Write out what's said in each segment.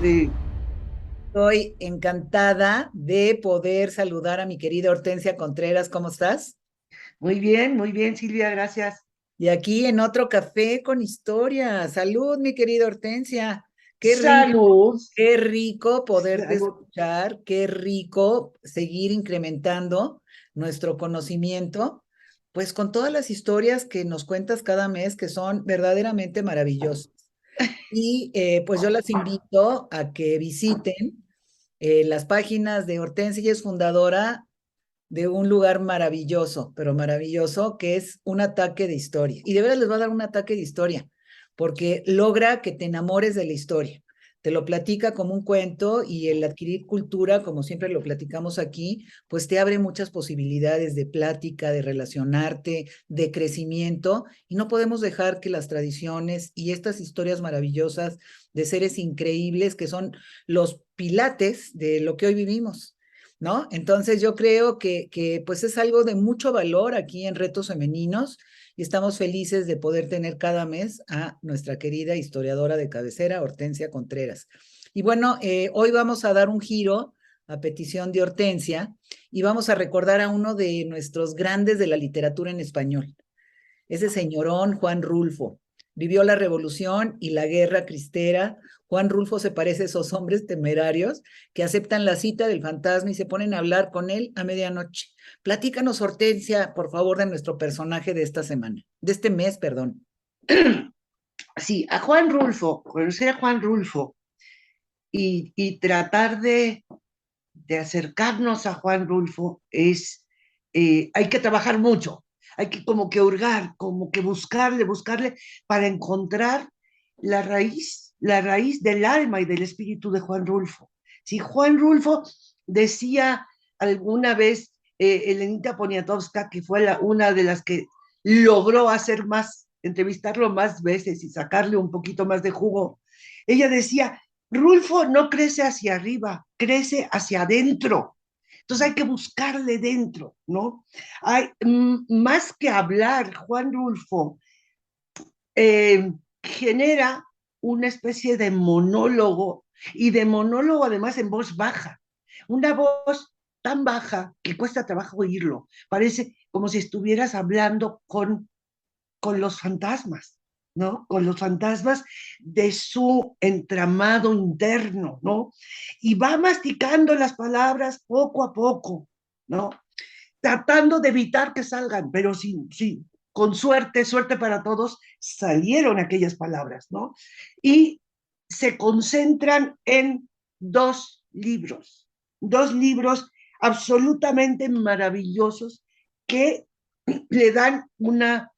Sí. Estoy encantada de poder saludar a mi querida Hortensia Contreras. ¿Cómo estás? Muy bien, Silvia, gracias. Y aquí en otro café con historia. Salud, mi querida Hortensia. Salud. Qué rico poderte Salud. escuchar, qué rico seguir incrementando nuestro conocimiento, pues con todas las historias que nos cuentas cada mes que son verdaderamente maravillosas. Y pues yo las invito a que visiten las páginas de Hortensia. Ella es fundadora de un lugar maravilloso, pero maravilloso, que es un ataque de historia. Y de veras les va a dar un ataque de historia, porque logra que te enamores de la historia. Te lo platica como un cuento y el adquirir cultura, como siempre lo platicamos aquí, pues te abre muchas posibilidades de plática, de relacionarte, de crecimiento, y no podemos dejar que las tradiciones y estas historias maravillosas de seres increíbles que son los pilates de lo que hoy vivimos, ¿no? Entonces yo creo que pues es algo de mucho valor aquí en Retos Femeninos y estamos felices de poder tener cada mes a nuestra querida historiadora de cabecera, Hortensia Contreras. Y bueno, hoy vamos a dar un giro a petición de Hortensia y vamos a recordar a uno de nuestros grandes de la literatura en español, ese señorón Juan Rulfo. Vivió la revolución y la guerra cristera. Juan Rulfo se parece a esos hombres temerarios que aceptan la cita del fantasma y se ponen a hablar con él a medianoche. Platícanos, Hortensia, por favor, de nuestro personaje de esta semana, de este mes, perdón. Sí, a Juan Rulfo, conocer a Juan Rulfo y tratar de acercarnos a Juan Rulfo hay que trabajar mucho, hay que como que hurgar, como que buscarle para encontrar la raíz del alma y del espíritu de Juan Rulfo. Si Juan Rulfo decía alguna vez, Elenita Poniatowska, que fue una de las que logró hacer más, entrevistarlo más veces y sacarle un poquito más de jugo, ella decía, Rulfo no crece hacia arriba, crece hacia adentro. Entonces hay que buscarle dentro, ¿no? Más que hablar, Juan Rulfo eh, genera una especie de monólogo y de monólogo además en voz baja. Una voz tan baja que cuesta trabajo oírlo. Parece como si estuvieras hablando con los fantasmas, ¿no? Con los fantasmas de su entramado interno, ¿no? Y va masticando las palabras poco a poco, ¿no? Tratando de evitar que salgan, pero con suerte para todos, salieron aquellas palabras, ¿no? Y se concentran en dos libros absolutamente maravillosos que le dan una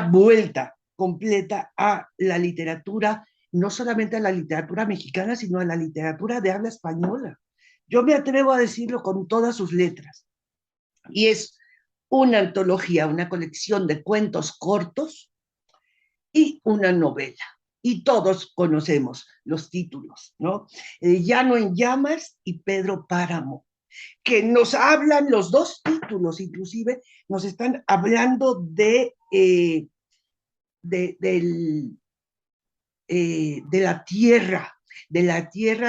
vuelta completa a la literatura, no solamente a la literatura mexicana, sino a la literatura de habla española. Yo me atrevo a decirlo con todas sus letras. Y es una antología, una colección de cuentos cortos y una novela. Y todos conocemos los títulos, ¿no? Llano en llamas y Pedro Páramo, que nos hablan los dos títulos, inclusive nos están hablando de, del, de la tierra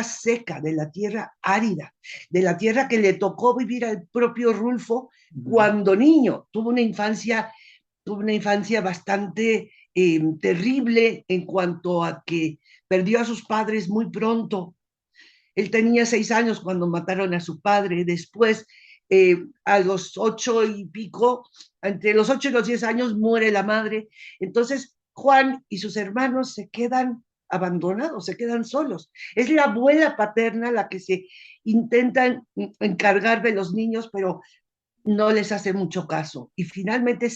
seca, de la tierra árida, de la tierra que le tocó vivir al propio Rulfo cuando niño. Tuvo una infancia bastante terrible en cuanto a que perdió a sus padres muy pronto. Él tenía 6 años cuando mataron a su padre. Después, a los 8 y pico, entre los 8 y los 10 años, muere la madre. Entonces, Juan y sus hermanos se quedan abandonados, se quedan solos. Es la abuela paterna la que se intentan encargar de los niños, pero no les hace mucho caso. Y finalmente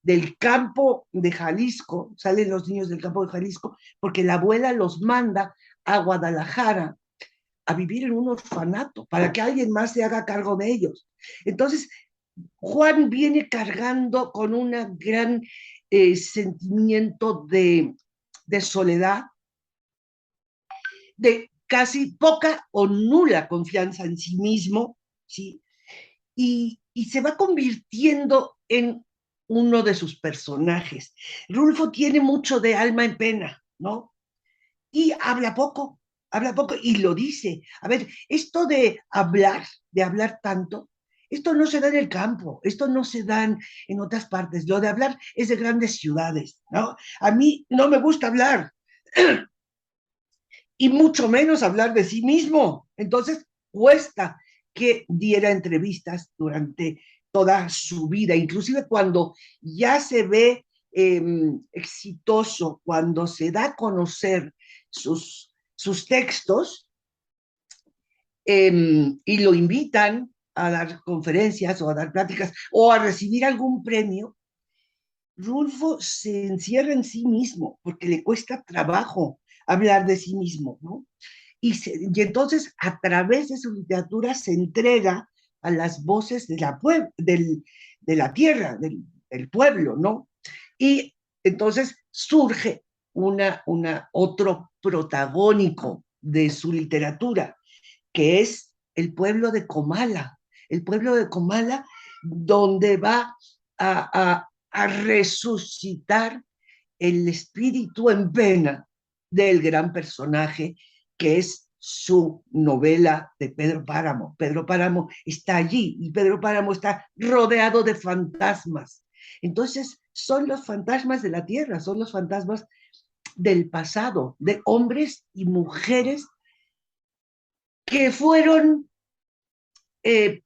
del campo de Jalisco, salen los niños del campo de Jalisco, porque la abuela los manda a Guadalajara a vivir en un orfanato para que alguien más se haga cargo de ellos. Entonces, Juan viene cargando con un gran sentimiento de soledad, de casi poca o nula confianza en sí mismo, ¿sí? Y se va convirtiendo en uno de sus personajes. Rulfo tiene mucho de alma en pena, ¿no? y habla poco y lo dice. A ver, esto de hablar tanto, esto no se da en el campo, esto no se da en otras partes. Lo de hablar es de grandes ciudades, ¿no? A mí no me gusta hablar y mucho menos hablar de sí mismo. Entonces, cuesta que diera entrevistas durante toda su vida, inclusive cuando ya se ve exitoso, cuando se da a conocer sus textos y lo invitan a dar conferencias o a dar pláticas o a recibir algún premio, Rulfo se encierra en sí mismo porque le cuesta trabajo hablar de sí mismo, ¿no? Y entonces a través de su literatura se entrega a las voces de la tierra, del pueblo, ¿no? Y entonces surge otro protagónico de su literatura, que es el pueblo de Comala, donde va a resucitar el espíritu en pena del gran personaje que es su novela de Pedro Páramo. Pedro Páramo está allí y Pedro Páramo está rodeado de fantasmas. Entonces, son los fantasmas de la tierra, son los fantasmas del pasado, de hombres y mujeres que fueron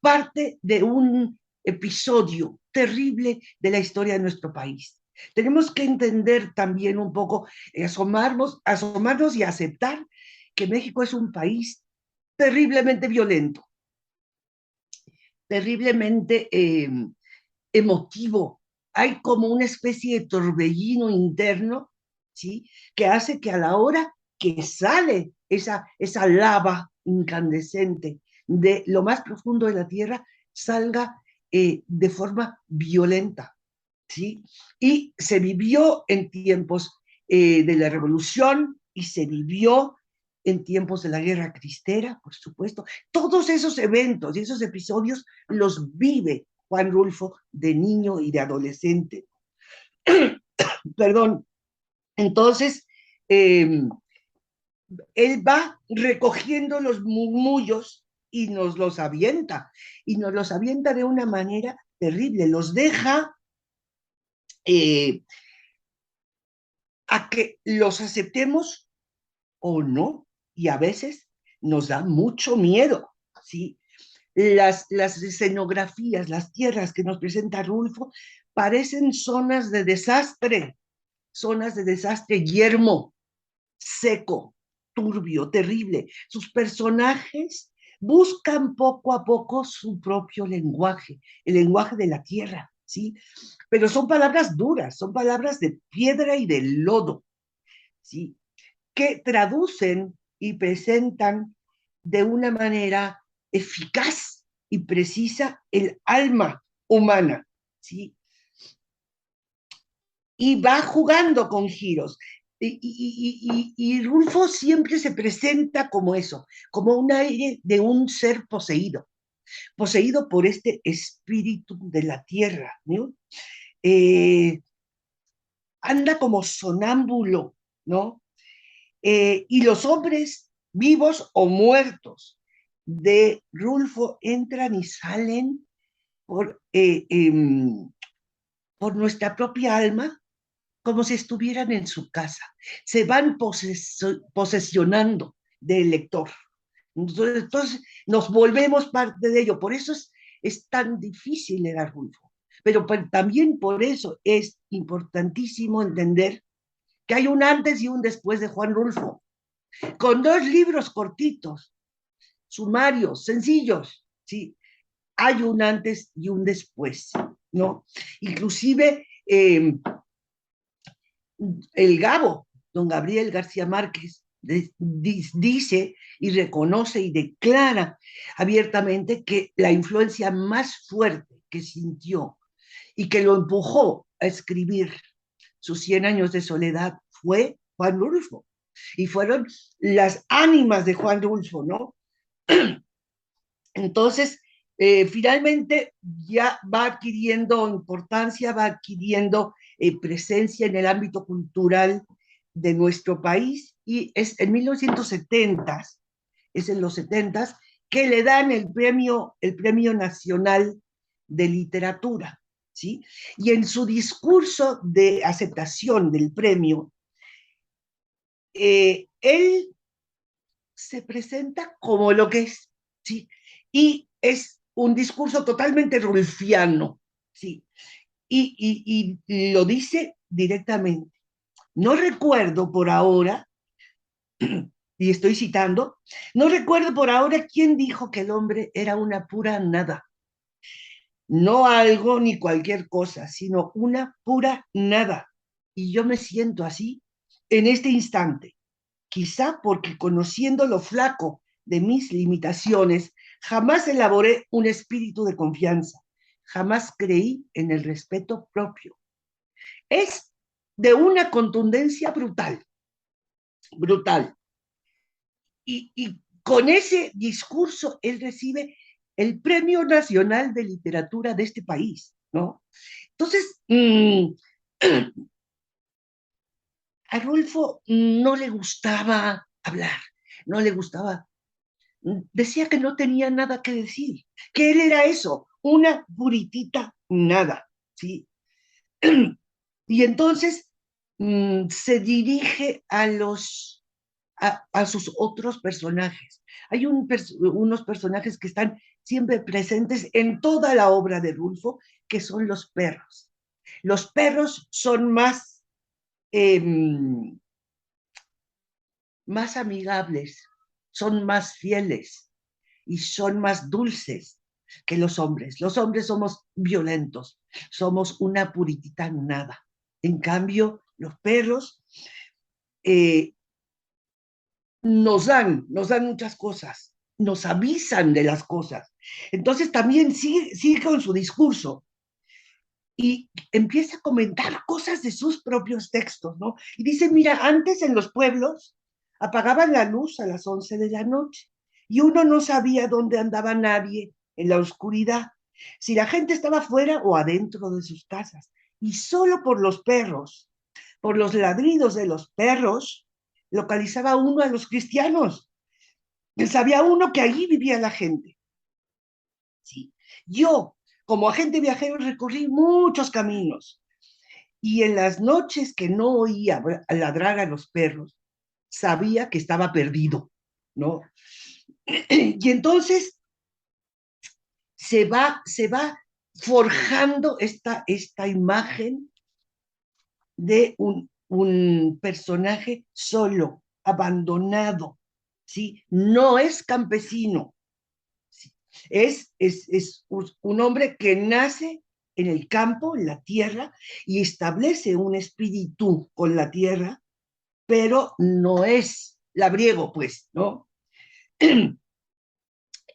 parte de un episodio terrible de la historia de nuestro país. Tenemos que entender también un poco, asomarnos y aceptar que México es un país terriblemente violento, terriblemente emotivo. Hay como una especie de torbellino interno, ¿sí? Que hace que a la hora que sale esa lava incandescente de lo más profundo de la tierra, salga de forma violenta, ¿sí? Y se vivió en tiempos de la revolución y se vivió en tiempos de la guerra cristera, por supuesto. Todos esos eventos y esos episodios los vive Juan Rulfo de niño y de adolescente. Perdón. Entonces, eh, él va recogiendo los murmullos y nos los avienta de una manera terrible, los deja eh, a que los aceptemos o no, y a veces nos da mucho miedo, ¿sí? Las escenografías, las tierras que nos presenta Rulfo, parecen zonas de desastre yermo, seco, turbio, terrible. Sus personajes buscan poco a poco su propio lenguaje, el lenguaje de la tierra, ¿sí? Pero son palabras duras, son palabras de piedra y de lodo, ¿sí? Que traducen y presentan de una manera eficaz y precisa el alma humana, ¿sí? Y va jugando con giros. Y Rulfo siempre se presenta como eso, como un aire de un ser poseído por este espíritu de la tierra, ¿no? Eh, anda como sonámbulo, ¿no? Y los hombres vivos o muertos de Rulfo entran y salen por, por nuestra propia alma como si estuvieran en su casa. Se van posesionando del lector. Entonces nos volvemos parte de ello. Por eso es tan difícil leer a Rulfo. Pero también por eso es importantísimo entender que hay un antes y un después de Juan Rulfo, con dos libros cortitos, sumarios, sencillos, ¿sí? Hay un antes y un después, ¿no? Inclusive el Gabo, don Gabriel García Márquez, dice y reconoce y declara abiertamente que la influencia más fuerte que sintió y que lo empujó a escribir sus 100 años de soledad fue Juan Rulfo. Y fueron las ánimas de Juan Rulfo, ¿no? Entonces, finalmente ya va adquiriendo importancia, va adquiriendo presencia en el ámbito cultural de nuestro país y es en 1970, es en los 70 que le dan el premio Nacional de Literatura, ¿sí? Y en su discurso de aceptación del premio, él se presenta como lo que es, ¿sí? Y es un discurso totalmente rulfiano, ¿sí? Y lo dice directamente. No recuerdo por ahora, y estoy citando, no recuerdo por ahora quién dijo que el hombre era una pura nada. No algo ni cualquier cosa, sino una pura nada. Y yo me siento así en este instante, quizá porque conociendo lo flaco de mis limitaciones, jamás elaboré un espíritu de confianza, jamás creí en el respeto propio. Es de una contundencia brutal, brutal. Y con ese discurso él recibe el Premio Nacional de Literatura de este país, ¿no? Entonces, a Rolfo no le gustaba hablar, no le gustaba, decía que no tenía nada que decir, que él era eso, una puritita nada, ¿sí? Y entonces se dirige a sus otros personajes. Hay unos personajes que están siempre presentes en toda la obra de Rulfo, que son los perros. Los perros son eh, más amigables, son más fieles y son más dulces que los hombres. Los hombres somos violentos, somos una puritita nada. En cambio, los perros eh, nos dan muchas cosas, nos avisan de las cosas. Entonces también sigue con su discurso y empieza a comentar cosas de sus propios textos, ¿no? Y dice, mira, antes en los pueblos apagaban la luz a las 11 de la noche y uno no sabía dónde andaba nadie en la oscuridad, si la gente estaba fuera o adentro de sus casas. Y solo por los perros, por los ladridos de los perros, localizaba uno a los cristianos. Sabía uno que allí vivía la gente. ¿Sí? Yo, como agente viajero, recorrí muchos caminos y en las noches que no oía ladrar a los perros, sabía que estaba perdido, ¿no? Y entonces se va forjando esta imagen de un personaje solo, abandonado, ¿sí? No es campesino, ¿sí? Es un hombre que nace en el campo, en la tierra, y establece un espíritu con la tierra, pero no es labriego, pues, ¿no?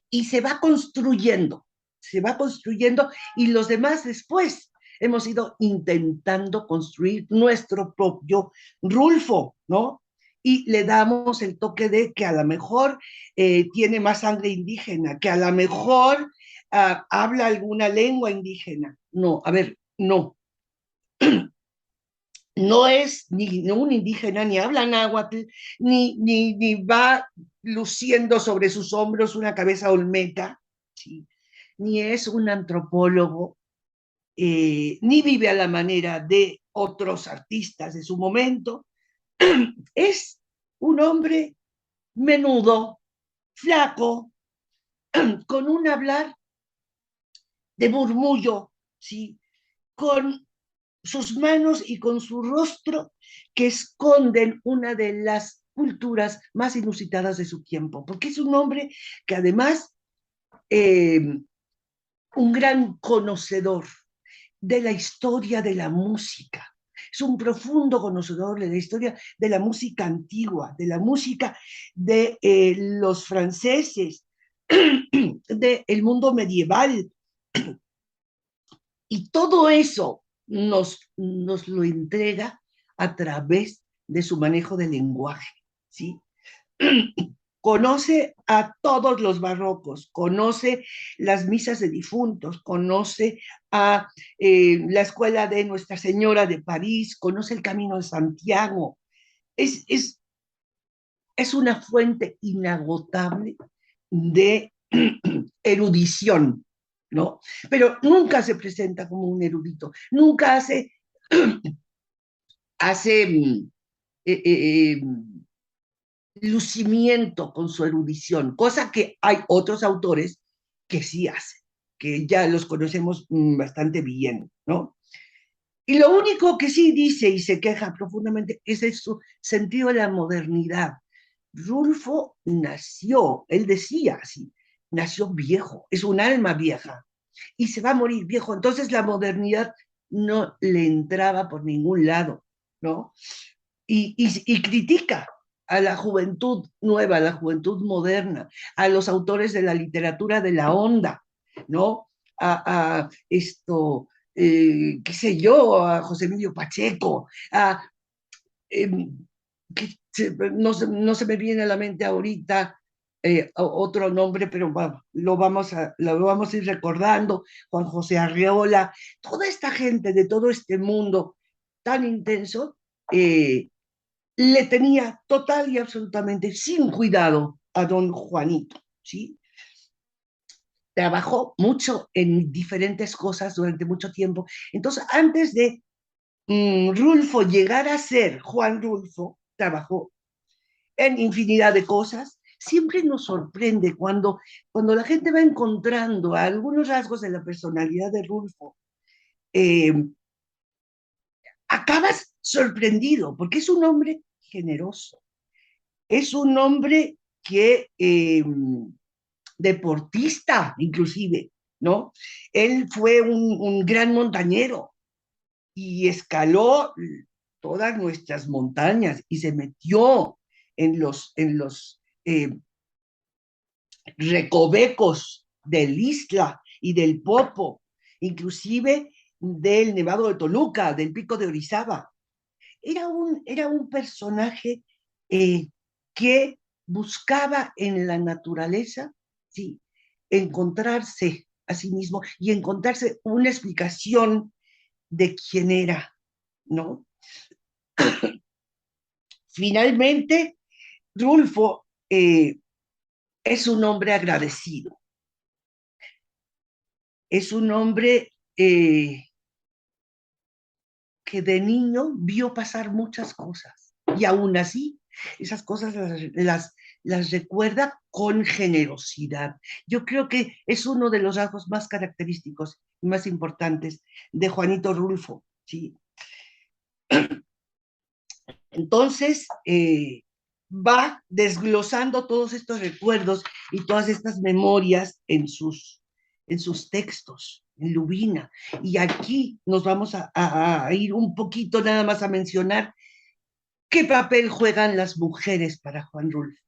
Y se va construyendo y los demás después hemos ido intentando construir nuestro propio Rulfo, ¿no? Y le damos el toque de que a lo mejor tiene más sangre indígena, que a lo mejor habla alguna lengua indígena. No, a ver, no. No es ni un indígena, ni habla náhuatl, ni va luciendo sobre sus hombros una cabeza olmeca, ¿sí? Ni es un antropólogo, ni vive a la manera de otros artistas de su momento. Es un hombre menudo, flaco, con un hablar de murmullo, ¿sí? Con sus manos y con su rostro que esconden una de las culturas más inusitadas de su tiempo, porque es un hombre que además eh, un gran conocedor de la historia de la música. Es un profundo conocedor de la historia de la música antigua, de la música de los franceses, del mundo medieval. Y todo eso nos lo entrega a través de su manejo del lenguaje, ¿sí? Conoce a todos los barrocos, conoce las misas de difuntos, conoce a la escuela de Nuestra Señora de París, conoce el Camino de Santiago. Es es una fuente inagotable de erudición, ¿no? Pero nunca se presenta como un erudito, nunca hace lucimiento con su erudición, cosa que hay otros autores que sí hacen, que ya los conocemos bastante bien, ¿no? Y lo único que sí dice y se queja profundamente es de su sentido de la modernidad. Rulfo nació, él decía así, nació viejo, es un alma vieja y se va a morir viejo. Entonces la modernidad no le entraba por ningún lado, ¿no? Y critica a la juventud nueva, a la juventud moderna, a los autores de la literatura de la onda, ¿no? A esto, qué sé yo, a José Emilio Pacheco, eh, no se me viene a la mente ahorita otro nombre, pero lo vamos a ir recordando, Juan José Arriola, toda esta gente de todo este mundo tan intenso, le tenía total y absolutamente sin cuidado a don Juanito, ¿sí? Trabajó mucho en diferentes cosas durante mucho tiempo. Entonces, antes de Rulfo llegar a ser Juan Rulfo, trabajó en infinidad de cosas. Siempre nos sorprende cuando la gente va encontrando algunos rasgos de la personalidad de Rulfo. Eh, Acabas sorprendido, porque es un hombre generoso, es un hombre que deportista, inclusive, ¿no? Él fue un gran montañero y escaló todas nuestras montañas y se metió en los recovecos del Isla y del Popo, inclusive del Nevado de Toluca, del Pico de Orizaba. Era un personaje eh, que buscaba en la naturaleza, sí, encontrarse a sí mismo y encontrarse una explicación de quién era, ¿no? Finalmente, Rulfo es un hombre agradecido, es un hombre que de niño vio pasar muchas cosas y aún así esas cosas las recuerda con generosidad. Yo creo que es uno de los rasgos más característicos y más importantes de Juanito Rulfo, ¿sí? Entonces, va desglosando todos estos recuerdos y todas estas memorias en sus textos, en Lubina. Y aquí nos vamos a ir un poquito nada más a mencionar qué papel juegan las mujeres para Juan Rulfo,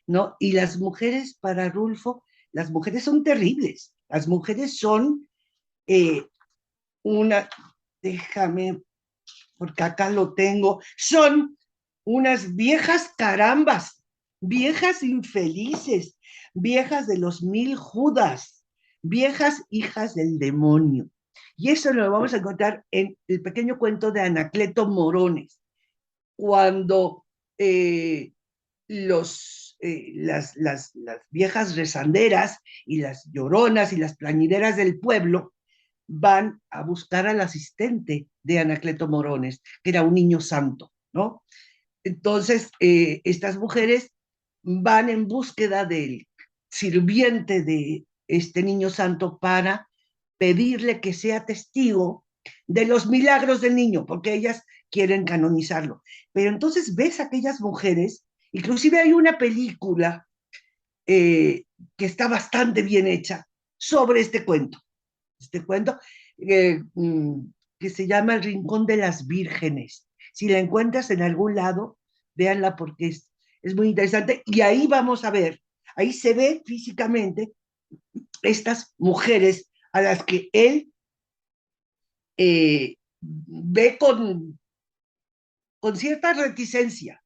¿no? Y las mujeres para Rulfo, las mujeres son terribles. Las mujeres son eh, una, déjame, porque acá lo tengo, son unas viejas carambas, viejas infelices, viejas de los 1000 Judas, viejas hijas del demonio. Y eso lo vamos a encontrar en el pequeño cuento de Anacleto Morones, cuando las viejas rezanderas y las lloronas y las plañideras del pueblo van a buscar al asistente de Anacleto Morones, que era un niño santo, ¿no? Entonces, estas mujeres van en búsqueda del sirviente de este niño santo para pedirle que sea testigo de los milagros del niño, porque ellas quieren canonizarlo. Pero entonces ves a aquellas mujeres, inclusive hay una película eh, que está bastante bien hecha sobre este cuento eh, mm, que se llama El Rincón de las Vírgenes. Si la encuentras en algún lado, véanla porque es muy interesante. Y ahí vamos a ver, ahí se ve físicamente estas mujeres a las que él ve con cierta reticencia,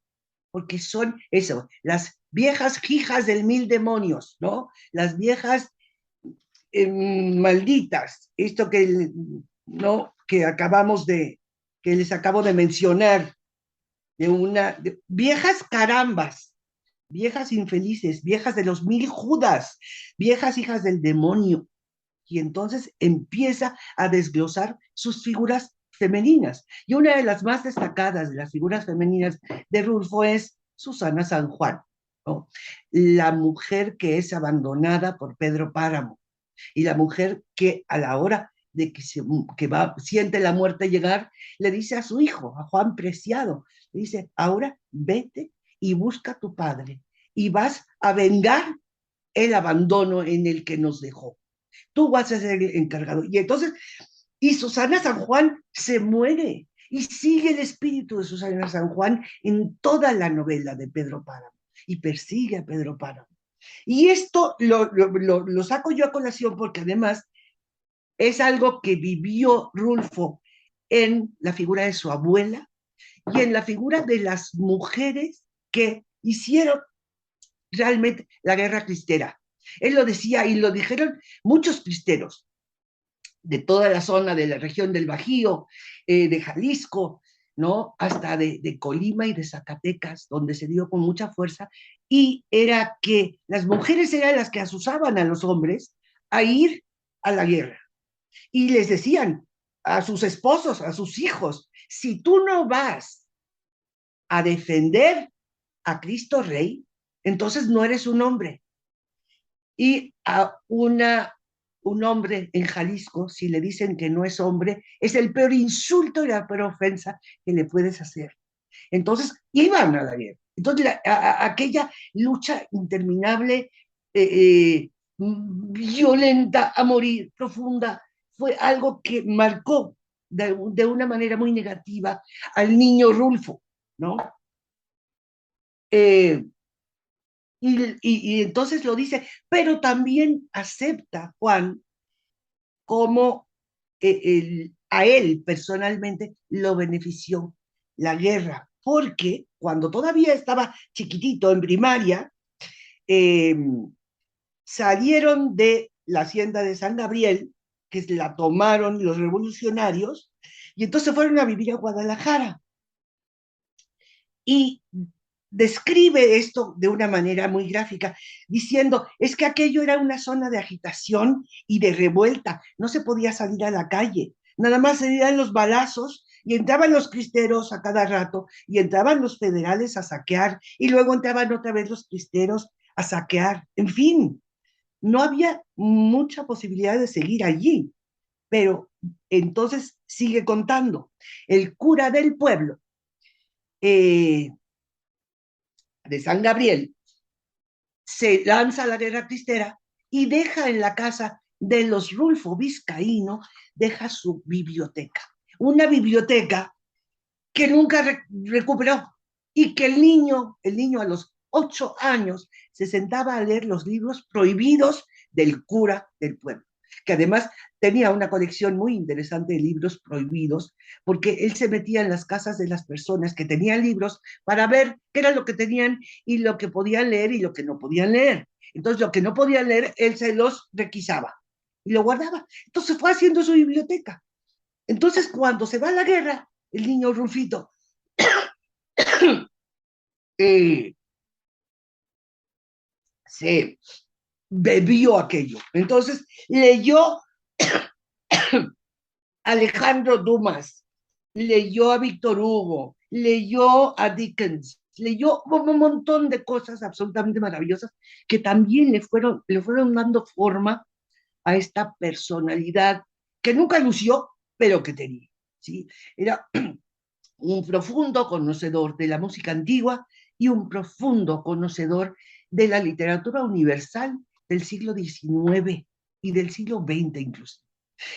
porque son eso, las viejas hijas del mil demonios, ¿no? Las viejas malditas, esto ¿no? Que les acabo de mencionar, viejas carambas, viejas infelices, viejas de los 1000 Judas, viejas hijas del demonio. Y entonces empieza a desglosar sus figuras femeninas. Y una de las más destacadas de las figuras femeninas de Rulfo es Susana San Juan, ¿no? La mujer que es abandonada por Pedro Páramo y la mujer que a la hora de siente la muerte llegar, le dice a su hijo, a Juan Preciado, le dice, ahora vete y busca a tu padre y vas a vengar el abandono en el que nos dejó. Tú vas a ser el encargado. Y entonces, y Susana San Juan se muere y sigue el espíritu de Susana San Juan en toda la novela de Pedro Páramo y persigue a Pedro Páramo. Y esto lo saco yo a colación porque además es algo que vivió Rulfo en la figura de su abuela y en la figura de las mujeres que hicieron realmente la guerra cristera. Él lo decía y lo dijeron muchos cristeros de toda la zona de la región del Bajío, de Jalisco, ¿no? Hasta de Colima y de Zacatecas, donde se dio con mucha fuerza, y era que las mujeres eran las que asusaban a los hombres a ir a la guerra. Y les decían a sus esposos, a sus hijos, si tú no vas a defender a Cristo Rey, entonces no eres un hombre. Y a un hombre en Jalisco, si le dicen que no es hombre, es el peor insulto y la peor ofensa que le puedes hacer. Entonces, iban a la guerra. Entonces, aquella lucha interminable, violenta a morir, profunda, fue algo que marcó de una manera muy negativa al niño Rulfo, ¿no? Eh, y entonces lo dice, pero también acepta Juan como a él personalmente lo benefició la guerra, porque cuando todavía estaba chiquitito en primaria, eh, salieron de la hacienda de San Gabriel, que la tomaron los revolucionarios, y entonces fueron a vivir a Guadalajara. Y describe esto de una manera muy gráfica, diciendo, es que aquello era una zona de agitación y de revuelta, no se podía salir a la calle, nada más se dieran los balazos y entraban los cristeros a cada rato y entraban los federales a saquear y luego entraban otra vez los cristeros a saquear, en fin, no había mucha posibilidad de seguir allí, pero entonces sigue contando, el cura del pueblo, eh, de San Gabriel, se lanza a la guerra cristera y deja en la casa de los Rulfo Vizcaíno, deja su biblioteca. Una biblioteca que nunca recuperó y que el niño a los 8 años se sentaba a leer los libros prohibidos del cura del pueblo, que además tenía una colección muy interesante de libros prohibidos, porque él se metía en las casas de las personas que tenían libros para ver qué era lo que tenían y lo que podían leer y lo que no podían leer. Entonces, lo que no podían leer, él se los requisaba y lo guardaba. Entonces fue haciendo su biblioteca. Entonces, cuando se va a la guerra, el niño Rufito eh, se bebió aquello. Entonces, leyó Alejandro Dumas, leyó a Víctor Hugo, leyó a Dickens, leyó un montón de cosas absolutamente maravillosas que también le fueron dando forma a esta personalidad que nunca lució, pero que tenía. ¿Sí? Era un profundo conocedor de la música antigua y un profundo conocedor de la literatura universal del siglo XIX y del siglo XX incluso.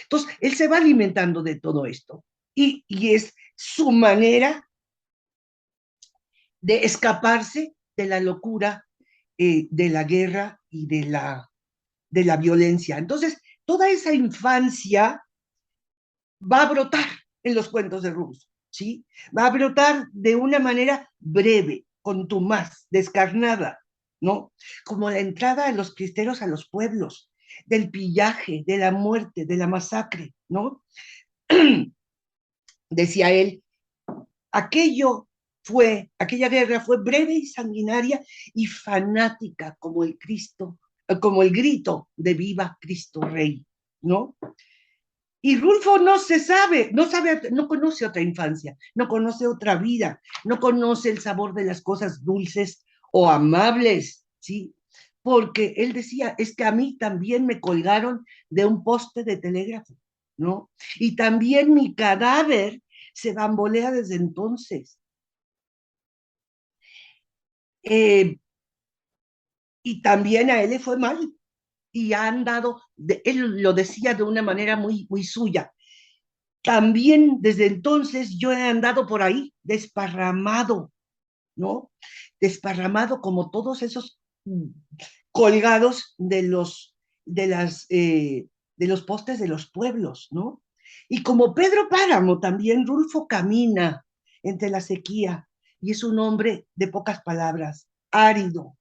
Entonces, él se va alimentando de todo esto y es su manera de escaparse de la locura, de la guerra y de la violencia. Entonces, toda esa infancia va a brotar en los cuentos de Rulfo, ¿sí? Va a brotar de una manera breve, contumaz, descarnada, ¿no? Como la entrada de los cristeros a los pueblos, del pillaje, de la muerte, de la masacre, ¿no? Decía él, aquello aquella guerra fue breve y sanguinaria y fanática como el Cristo, como el grito de viva Cristo Rey, ¿no? Y Rulfo no se sabe, no conoce otra infancia, no conoce otra vida, no conoce el sabor de las cosas dulces o amables, ¿sí? Porque él decía, es que a mí también me colgaron de un poste de telégrafo, ¿no? Y también mi cadáver se bambolea desde entonces. Eh, y también a él le fue mal y ha andado, él lo decía de una manera muy, muy suya. También desde entonces yo he andado por ahí desparramado, ¿no? Desparramado como todos esos colgados de los postes de los pueblos, ¿no? Y como Pedro Páramo, también Rulfo camina entre la sequía y es un hombre de pocas palabras, árido,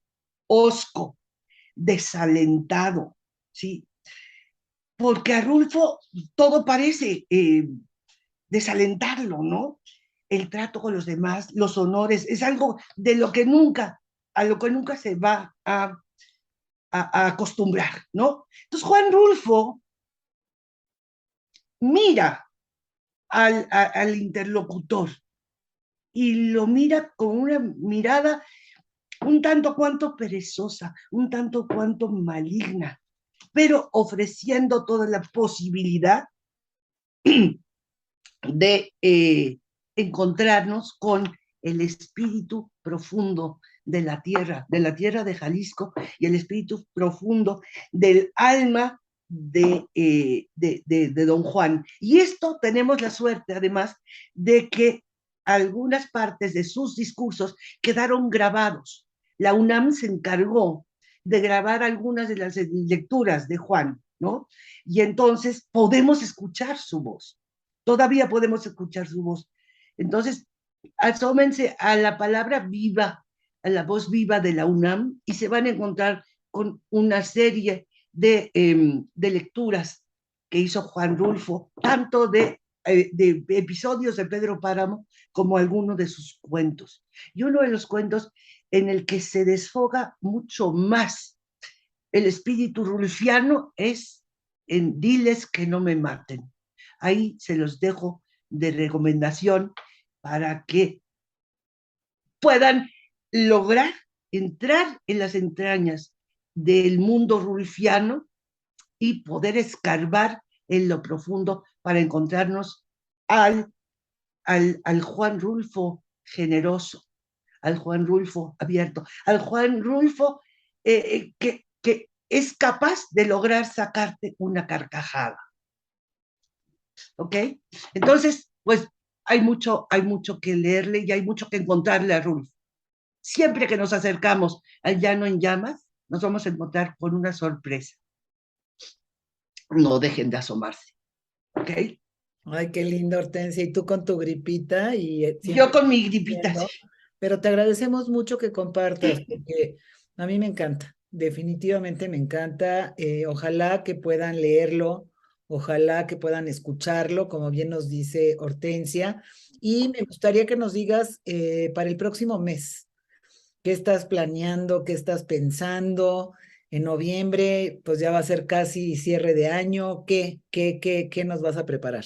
hosco, desalentado, ¿sí? Porque a Rulfo todo parece desalentarlo, ¿no? El trato con los demás, los honores, es algo de lo que nunca, a lo que nunca se va a acostumbrar, ¿no? Entonces Juan Rulfo mira al interlocutor y lo mira con una mirada un tanto cuanto perezosa, un tanto cuanto maligna, pero ofreciendo toda la posibilidad de encontrarnos con el espíritu profundo de la tierra de Jalisco y el espíritu profundo del alma de Don Juan. Y esto tenemos la suerte, además, de que algunas partes de sus discursos quedaron grabados. La UNAM se encargó de grabar algunas de las lecturas de Juan, ¿no? Y entonces podemos escuchar su voz, todavía podemos escuchar su voz. Entonces, asómense a la palabra viva, a la voz viva de la UNAM y se van a encontrar con una serie de lecturas que hizo Juan Rulfo, tanto de episodios de Pedro Páramo como algunos de sus cuentos. Y uno de los cuentos en el que se desfoga mucho más el espíritu rulfiano es en Diles que no me maten. Ahí se los dejo de recomendación para que puedan lograr entrar en las entrañas del mundo rulfiano y poder escarbar en lo profundo para encontrarnos al Juan Rulfo generoso, al Juan Rulfo abierto, al Juan Rulfo que es capaz de lograr sacarte una carcajada. ¿Ok? Entonces, pues hay mucho que leerle y hay mucho que encontrarle a Rulfo. Siempre que nos acercamos al Llano en Llamas, nos vamos a encontrar con una sorpresa. No dejen de asomarse. ¿Ok? Ay, qué lindo, Hortensia. Y tú con tu gripita y Yo siempre con mi gripita. viendo. Pero te agradecemos mucho que compartas, porque a mí me encanta, definitivamente me encanta. Ojalá que puedan leerlo, ojalá que puedan escucharlo, como bien nos dice Hortensia. Y me gustaría que nos digas para el próximo mes, ¿qué estás planeando? ¿Qué estás pensando? En noviembre, pues ya va a ser casi cierre de año. ¿Qué nos vas a preparar?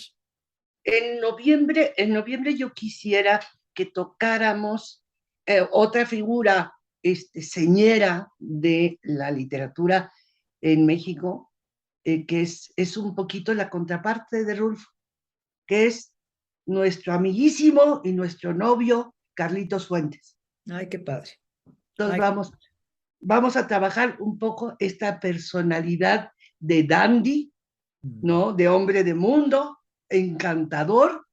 En noviembre yo quisiera que tocáramos otra figura señera de la literatura en México, que es un poquito la contraparte de Rulfo, que es nuestro amiguísimo y nuestro novio Carlitos Fuentes. Ay, qué padre. Entonces Ay, vamos a trabajar un poco esta personalidad de dandy, ¿no? De hombre de mundo, encantador,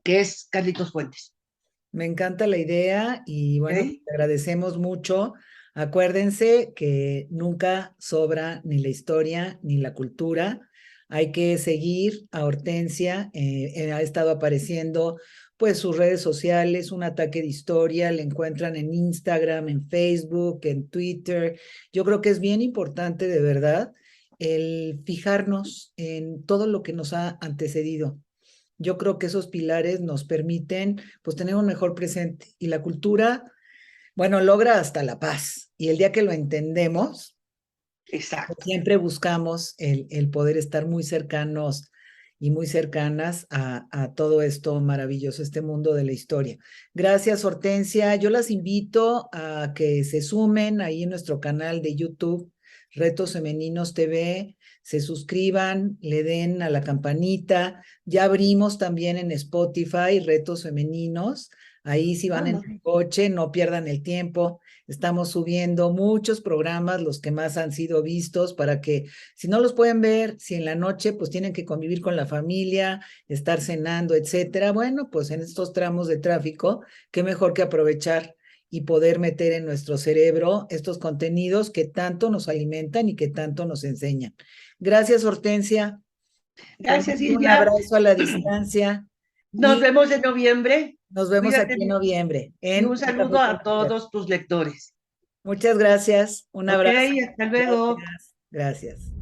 que es Carlitos Fuentes. me encanta la idea y bueno, ¿Ok? te agradecemos mucho. Acuérdense que nunca sobra ni la historia ni la cultura. Hay que seguir a Hortensia. Ha estado apareciendo pues sus redes sociales, un ataque de historia. Le encuentran en Instagram, en Facebook, en Twitter. Yo creo que es bien importante de verdad el fijarnos en todo lo que nos ha antecedido. yo creo que esos pilares nos permiten pues tener un mejor presente. Y la cultura, bueno, logra hasta la paz. Y el día que lo entendemos, Exacto. siempre buscamos el poder estar muy cercanos y muy cercanas a todo esto maravilloso, este mundo de la historia. Gracias, Hortensia. Yo las invito a que se sumen ahí en nuestro canal de YouTube, Retos Femeninos TV, se suscriban, le den a la campanita. Ya abrimos también en Spotify Retos Femeninos. Ahí si van en el coche, no pierdan el tiempo. Estamos subiendo muchos programas, los que más han sido vistos, para que si no los pueden ver, si en la noche pues tienen que convivir con la familia, estar cenando, etcétera, bueno, pues en estos tramos de tráfico, qué mejor que aprovechar y poder meter en nuestro cerebro estos contenidos que tanto nos alimentan y que tanto nos enseñan. Gracias, Hortensia. Te Gracias, mando un Silvia. abrazo a la distancia Nos y vemos en noviembre. nos vemos Cuídate aquí en mucho noviembre y en un saludo Desarrollo a Integral. todos tus lectores. Muchas gracias. Un Ok, abrazo. hasta luego. Gracias. Gracias.